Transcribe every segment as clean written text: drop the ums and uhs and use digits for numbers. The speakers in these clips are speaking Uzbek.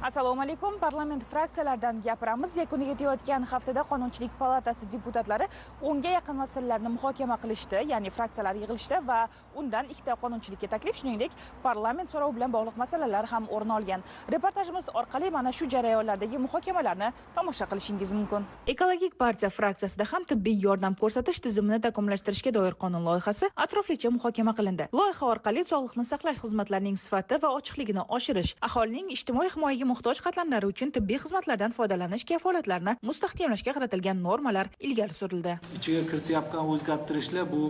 Assalomu alaykum. Parlament fraksiyalaridan gapiramiz. Yakuniga yetayotgan haftada Qonunchilik palatasi deputatlari 10 ga yaqin masalalarni muhokama qilishdi, ya'ni fraksiyalar yig'ilishdi va undan ikkita qonunchilikka taklif, shuningdek, parlament so'rovi bilan bog'liq masalalar ham o'rin olgan. Reportajimiz orqali mana shu jarayonlardagi muhokamalarni tomosha qilishingiz mumkin. Ekologik partiya fraksiyasida ham tibbiy yordam ko'rsatish tizimini takomillashtirishga doir qonun loyihasi atroflicha muhokama qilindi. Loyiha orqali sog'liqni saqlash xizmatlarining sifati va ochiqligini oshirish, aholining ijtimoiy himoyaga muhtoj qatlamlari uchun tibbiy xizmatlardan foydalanish kafolatlarini mustahkamlashga qaratilgan normalar ilgari surildi. Ichiga kirityapgan o'zgartirishlar bu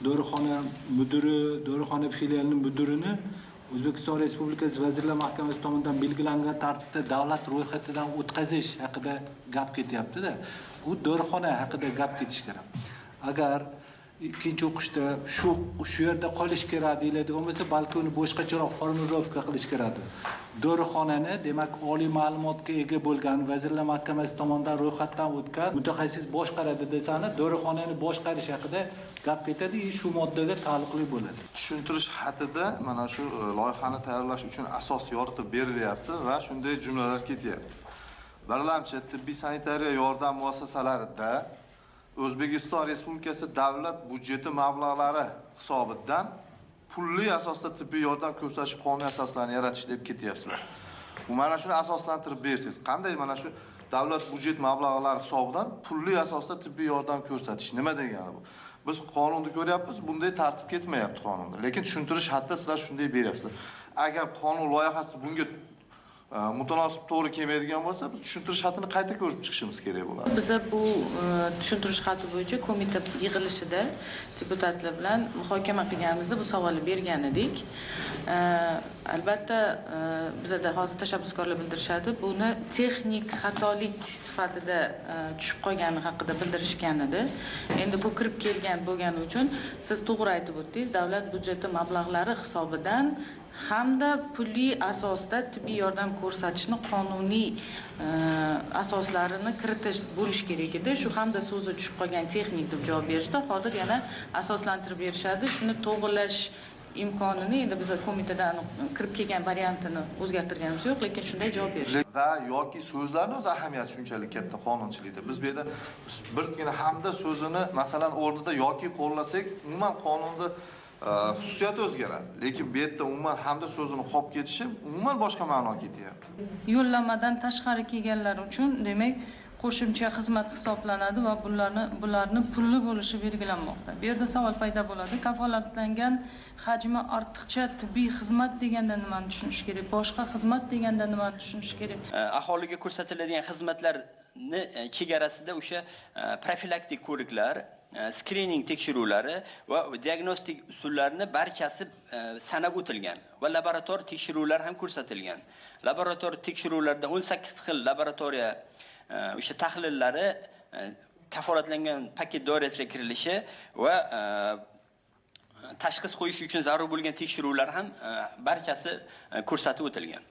dorixona mudiri, dorixona filialining mudirini O'zbekiston Respublikasi Vazirlar Mahkamasi tomonidan belgilangan tartibda davlat ro'yxatidan o'tkazish haqida gap ketyapti-da. Bu dorixona haqida gap ketish kerak. Agar ikkinchi o'qishda shu yerda qolish kerak deyiladigan bo'lsa, balki uni boshqacharoq formulovka qilish kerak. Dorixonani, demak, oliy ma'lumotga ega bo'lgan Vazirlar Mahkamasi tomonidan ro'yxatdan o'tgan mutaxassis boshqaradi desani, dorixonani boshqarish haqida gap ketadi, shu moddaga taalluqli bo'ladi. Tushuntirish xatida mana shu loyihani tayyorlash uchun asos yoritib berilyapti va shunday jumlalar ketyapti. Birlamchi tibbiy sanitariya yordam muassasalarida O'zbekiston Respublikasi davlat budjeti mablag'lari hisobidan pulli asosda tibbiy yordam ko'rsatish qonuniy asoslarini yaratish deb ketyapsizlar. Bu mana shuni asoslantirib bersiz. Qanday mana shu davlat budjet mablag'lari hisobidan pulli asosda tibbiy yordam ko'rsatish nima degani bu? Biz qonunda ko'ryapmiz, bunday tartib ketmayapti qonunda. Lekin tushuntirish xatida sizlar shunday beryapsizlar. Agar qonun loyihasi bunga mutanosib to'g'ri kelmaydigan bo'lsa, biz tushuntirish xatini qayta ko'rib chiqishimiz kerak bo'ladi. Biz bu tushuntirish xati bo'yicha qo'mita yig'ilishida deputatlar bilan muhokama qilganimizda bu savolni bergan edik. Albatta, bizda hozir tashabbuskorlar bildirishadi, buni texnik xatolik sifatida tushib qolgani haqida bildirishgan edi. Endi bu kirib kelgan bo'lgani uchun siz to'g'ri aytib o'tdingiz, davlat budjeti mablag'lari hisobidan hamda pulli asosda tibbiy yordam ko'rsatishni qonuniy asoslarini kiritish bo'lish kerak edi. Shu hamda so'zi tushib qolgan texnik deb javob berishdi. Hozir yana asoslantirib berishadi. Shuni to'g'rilash imkonini endi biz qo'mitadan kirib kelgan variantini o'zgartirganimiz yo'q, lekin shunday javob berishdi. Va yoki so'zlarning o'z ahamiyati shunchalik katta qonunchilikda. Biz bu yerda birgina hamda so'zini masalan o'rnida yoki qo'llasak, umuman qonunda xususiyati o'zgaradi. Lekin bu yerda umuman hamda so'zini qolib ketishi umuman boshqa ma'no ketyapti. Yo'llanmadan tashqari kelganlar uchun, demak, qo'shimcha xizmat hisoblanadi va bularni pulli bo'lishi belgilanmoqda. Bu yerda savol paydo bo'ladi. Kafolatlangan hajmi ortiqcha tibbiy xizmat deganda nimani tushunish kerak? Boshqa xizmat deganda nimani tushunish kerak? Aholiga ko'rsatiladigan xizmatlarni chegarasida o'sha profilaktik ko'riklar, screening tekshiruvlari va diagnostik usullarini barchasi sanab o'tilgan va laborator tekshiruvlar ham ko'rsatilgan. Laborator tekshiruvlarda 18 xil laboratoriya o'sha tahlillari kafolatlangan paket doirasiga kirilishi va tashxis qo'yish uchun zarur bo'lgan tekshiruvlar ham barchasi ko'rsatib o'tilgan.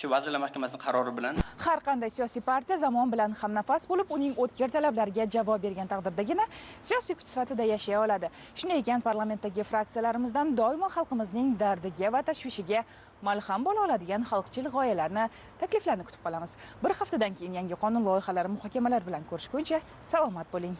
Shu Vazirlar Mahkamasining qarori bilan har qanday siyosiy partiya zamon bilan hamnafas bo'lib, uning o'tkir talablariga javob bergan taqdirdagina siyosiy kuch sifatida yashay oladi. Shunday ekan, parlamentdagi fraksiyalarimizdan doimo xalqimizning dardiga va tashvishiga malham bo'la oladigan xalqchil g'oyalarni, takliflarni kutib qolamiz. Bir haftadan keyin yangi qonun loyihalari muhokamalar bilan ko'rishguncha salomat bo'ling.